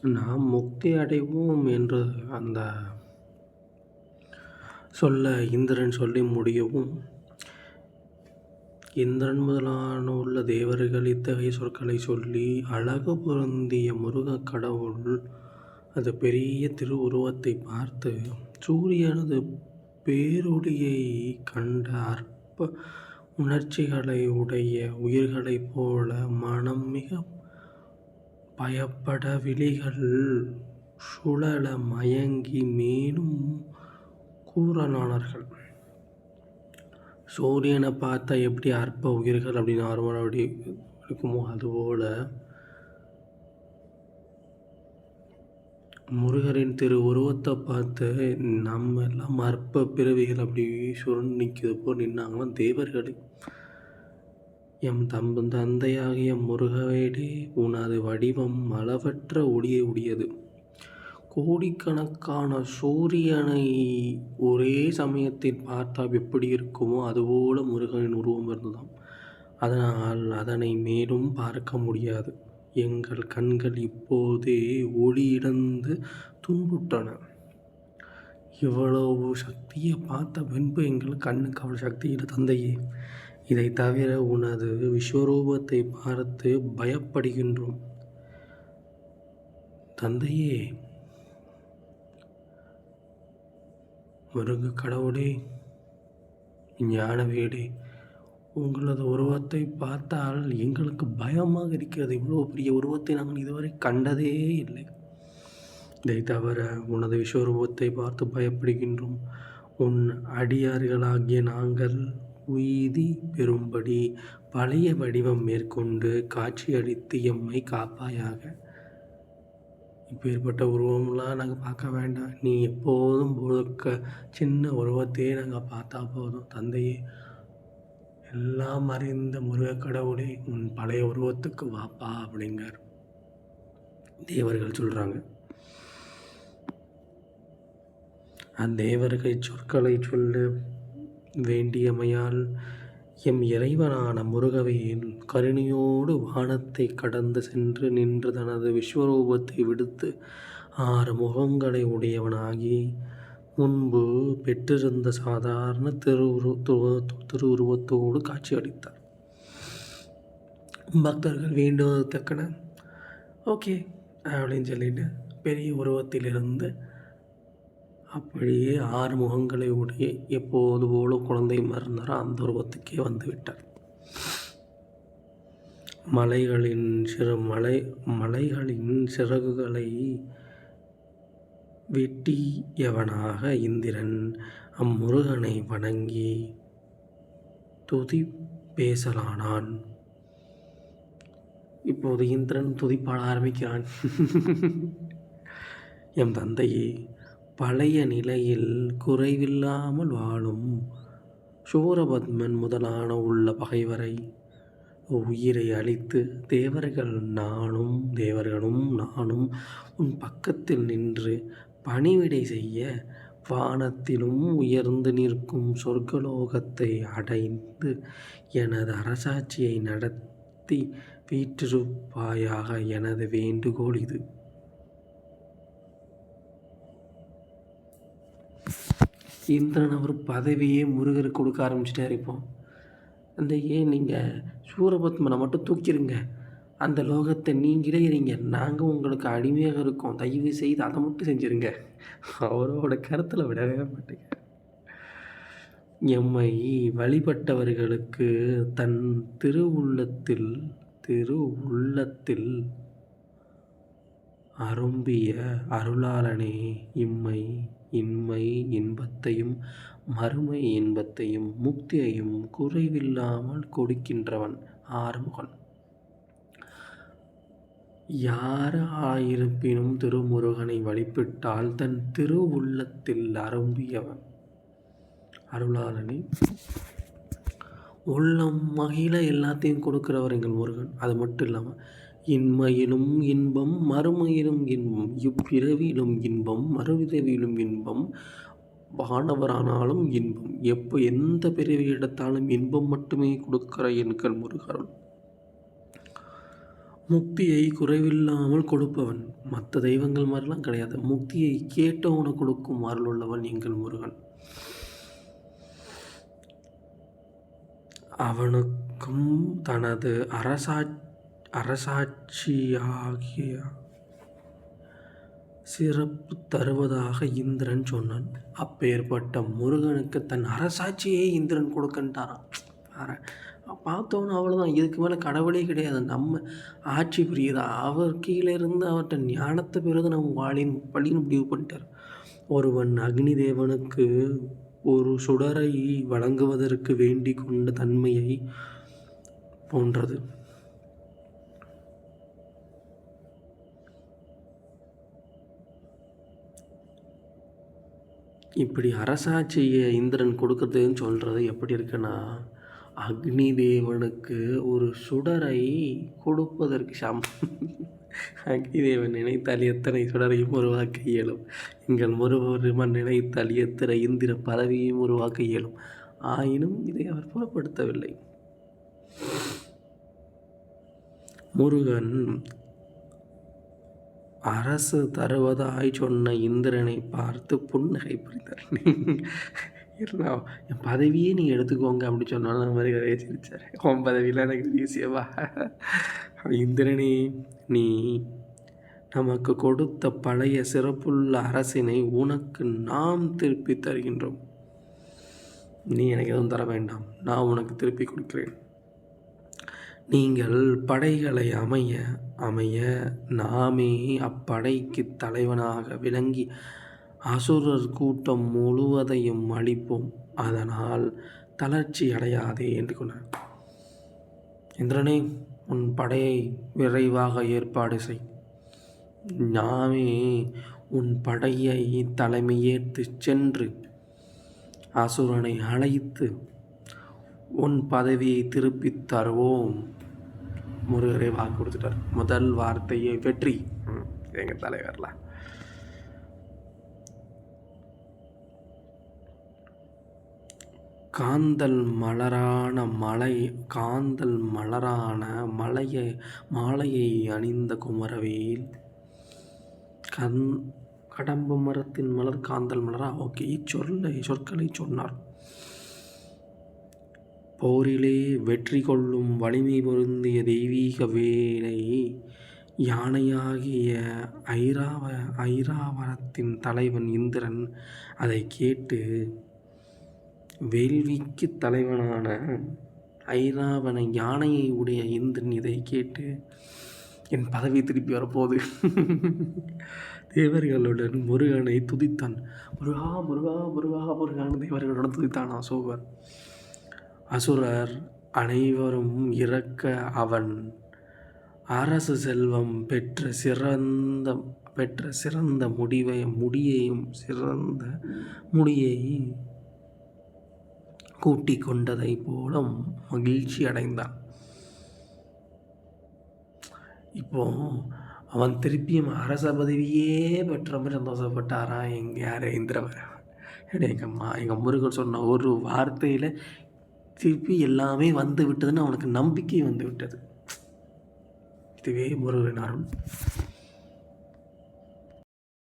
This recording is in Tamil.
நாம் முக்தி அடைவோம் என்று அந்த சொல்ல இந்திரன் சொல்லி முடியவும், இந்திரன் முதலான உள்ள தேவர்கள் இத்தகைய சொற்களை சொல்லி அழகு பொருந்திய முருகக் கடவுள் அது பெரிய திருவுருவத்தை பார்த்து சூரியனது பேரொளியை கண்ட அற்ப உணர்ச்சிகளை உடைய உயிர்களைப் போல மனம் மிக பயப்பட விழிகள் சுழல மயங்கி மேலும் கூறலானார்கள். சூரியனை பார்த்தா எப்படி அற்ப உயிர்கள் அப்படி நார்மலாக அப்படி இருக்குமோ அதுபோல் முருகரின் திரு உருவத்தை பார்த்து நம்ம எல்லாம் அற்ப பிறவிகள் அப்படி சுருண்டு நிற்கிறது போல் நின்னாங்களாம் தேவர்களே. எம் தந்தையாகிய முருகவேடே, உனது வடிவம் அளவற்ற ஒளியை உடையது. கோடிக்கணக்கான சூரியனை ஒரே சமயத்தில் பார்த்தால் எப்படி இருக்குமோ அதுபோல முருகனின் உருவம் இருந்ததாம். அதனால் அதனை மேலும் பார்க்க முடியாது. எங்கள் கண்கள் இப்போதே ஒளியிழந்து துன்புற்றன. இவ்வளவு சக்தியை பார்த்த பின்பு எங்கள் கண்ணுக்கு அவ்வளவு சக்தி இல்லை தந்தையே. இதை தவிர உனது விஸ்வரூபத்தை பார்த்து பயப்படுகின்றோம் தந்தையே. முருக கடவுளே, ஞான வீடே, உங்களது உருவத்தை பார்த்தால் எங்களுக்கு பயமாக இருக்கிறது. இவ்வளோ பெரிய உருவத்தை நாங்கள் இதுவரை கண்டதே இல்லை. இதை தவிர உனது விஸ்வரூபத்தை பார்த்து பயப்படுகின்றோம். உன் அடியார்களாகிய நாங்கள் உய்தி பெறும்படி பழைய வடிவம் மேற்கொண்டு காட்சியளித்து எம்மை காப்பாயாக. இப்பேற்பட்ட உருவம்லாம் நாங்கள் பார்க்க வேண்டாம். நீ எப்போதும் சின்ன உருவத்தையே நாங்கள் பார்த்தா போதும் தந்தையே. எல்லாம் அறிந்த முருகக் கடவுளே, உன் பழைய உருவத்துக்கு வாப்பா அப்படிங்கார் தேவர்கள் சொல்கிறாங்க. அத்தேவர்கள் சொற்களை சொல்ல வேண்டியமையால் எம் இறைவனான முருகவேல் கருணையோடு வானத்தை கடந்து சென்று நின்று தனது விஸ்வரூபத்தை விடுத்து 6 முகங்களை உடையவனாகி முன்பு பெற்றிருந்த சாதாரண திருவுருவத்தோடு காட்சியளித்தார். பக்தர்கள் வேண்டுவது தக்கன ஓகே அப்படின்னு சொல்லிட்டு பெரிய உருவத்திலிருந்து அப்படியே 6 முகங்களை உடைய எப்போது போல குழந்தை மறந்தாரோ அந்த உருவத்துக்கே வந்து விட்டார். மலைகளின் சிறகுகளை வெட்டியவனாக இந்திரன் அம்முருகனை வணங்கி துதி பேசலானான். இப்போது இந்திரன் துதிப்பாட ஆரம்பிக்கிறான். எம் தந்தையே, பழைய நிலையில் குறைவில்லாமல் வாழும் சூரபத்மன் முதலான உள்ள பகைவரை உயிரை அளித்து தேவர்களும் நானும் உன் பக்கத்தில் நின்று பணிவிடை செய்ய வானத்திலும் உயர்ந்து நிற்கும் சொர்க்கலோகத்தை அடைந்து எனது அரசாட்சியை நடத்தி வீற்றிருப்பாயாக. எனது வேண்டுகோள் இது. இந்திரன் அவர் பதவியே முருகருக்கு கொடுக்க ஆரம்பிச்சிட்டார். இப்போ அந்த நீங்கள் சூரபத்மனை மட்டும் தூக்கிடுங்க, அந்த லோகத்தை நீங்களே இருங்க, நாங்கள் உங்களுக்கு அடிமையாக இருக்கோம், தயவு செய்து அதை மட்டும் செஞ்சுருங்க. அவரோட கருத்தில் விடவே மாட்டேங்க. எம்மை வழிபட்டவர்களுக்கு தன் திருவுள்ளத்தில் அரும்பிய அருளாளனே, இன்மை இன்பத்தையும் மறுமை இன்பத்தையும் முக்தியையும் குறைவில்லாமல் கொடுக்கின்றவன் ஆறுமுகன். யாராயிருப்பினும் திருமுருகனை வழிபட்டால் தன் திருவுள்ளத்தில் அரும்பியவன் அருளாளனே, உள்ளம் மகிழ எல்லாத்தையும் கொடுக்கிறவர் எங்கள் முருகன். அது மட்டும் இல்லாமல் இன்மையிலும் இன்பம் மறுமையிலும் இன்பம், இப்பிறவியிலும் இன்பம் மறுபிறவியிலும் இன்பம், வானவரானாலும் இன்பம், எந்த பிறவி எடுத்தாலும் இன்பம் மட்டுமே கொடுக்கிற எங்கள் முருகருள். முக்தியை குறைவில்லாமல் கொடுப்பவன். மற்ற தெய்வங்கள் மாதிரிலாம் கிடையாது. முக்தியை கேட்டவனை கொடுக்கும் அருள் உள்ளவன் எங்கள் முருகன். அவனுக்கும் தனது அரசாட்சியாகிய சிறப்பு தருவதாக இந்திரன் சொன்னான். அப்பேற்பட்ட முருகனுக்கு தன் அரசாட்சியே இந்திரன் கொடுக்கன்ட்டாரான். பார்த்தோன்னு அவ்வளோதான். இதுக்கு மேலே கடவுளே கிடையாது. நம்ம ஆட்சி புரியுதா? அவர் கீழே இருந்து அவர்கிட்ட ஞானத்தை பெறுது நம்ம வழின்னு முடிவு பண்ணிட்டார். ஒருவன் அக்னி தேவனுக்கு ஒரு சுடரை வழங்குவதற்கு வேண்டி கொண்ட தன்மையை போன்றது. இப்படி அரசாட்சியை இந்திரன் கொடுக்குறதுன்னு சொல்கிறது எப்படி இருக்குன்னா, அக்னி தேவனுக்கு ஒரு சுடரை கொடுப்பதற்கு அக்னி தேவன் நினைத்தால் எத்தனை சுடரையும் உருவாக்க இயலும். எங்கள் முருகன் நினைத்தால் எத்தனை இந்திர பதவியையும் உருவாக்க இயலும். ஆயினும் இதை அவர் புறப்படுத்தவில்லை. முருகன் அரசு தருவதாய் சொன்ன இந்திரனை பார்த்து புன்னகை புரிந்தார். என் பதவியே நீ எடுத்துக்கோங்க அப்படி சொன்னாலும் அந்த மாதிரி நிறைய சிரிச்சார். உன் பதவியெலாம் எனக்கு ஈஸியவா? இந்திரனே, நீ நமக்கு கொடுத்த பழைய சிறப்புள்ள அரசினை உனக்கு நாம் திருப்பி தருகின்றோம். நீ எனக்கு எதுவும் தர வேண்டாம், நான் உனக்கு திருப்பி கொடுக்கிறேன். நீங்கள் படைகளை அமைய நாமே அப்படைக்கு தலைவனாக விளங்கி அசுரர் கூட்டம் முழுவதையும் அழிப்போம். அதனால் தளர்ச்சி அடையாதே என்று கொண்டார். இந்திரனே, உன் படையை விரைவாக ஏற்பாடு செய். நாமே உன் படையை தலைமையேற்று சென்று அசுரனை அழைத்து உன் பதவியை திருப்பித் தருவோம். முருகரே வாக்கு கொடுத்துட்டார். முதல் வார்த்தையை வெற்றி. எங்கள் தலைவர்லாம் காந்தல் மலரான மாலையை அணிந்த குமரவேல் கடம்ப மரத்தின் மலர் காந்தல் மலரா? ஓகே, சொற்களை சொன்னார். போரிலே வெற்றி கொள்ளும் வலிமை பொருந்திய தெய்வீக வேலை யானையாகிய ஐராவரத்தின் தலைவன் இந்திரன் அதை கேட்டு, வேள்விக்கு தலைவனான ஐராவன யானையை உடைய இந்திரன் இதை கேட்டு, என் பதவி திருப்பி வரப்போகுது. தேவர்களுடன் முருகனை துதித்தான். முருகா முருகா முருகா முருகான தேவர்களுடன் துதித்தான் அசோகர். அசுரர் அனைவரும் இறக்க அவன் அரசு செல்வம் பெற்ற சிறந்த முடியை கூட்டி கொண்டதை போல மகிழ்ச்சி அடைந்தான். இப்போ அவன் திருப்பியும் அரச பதவியே பெற்ற மாதிரி சந்தோஷப்பட்டாரா? யார்? இந்திரவர். எங்கள் முருகன் சொன்ன ஒரு வார்த்தையில் திருப்பி எல்லாமே வந்து விட்டதுன்னு அவனுக்கு நம்பிக்கை வந்து விட்டது. இதுவே முருகன் அருள்.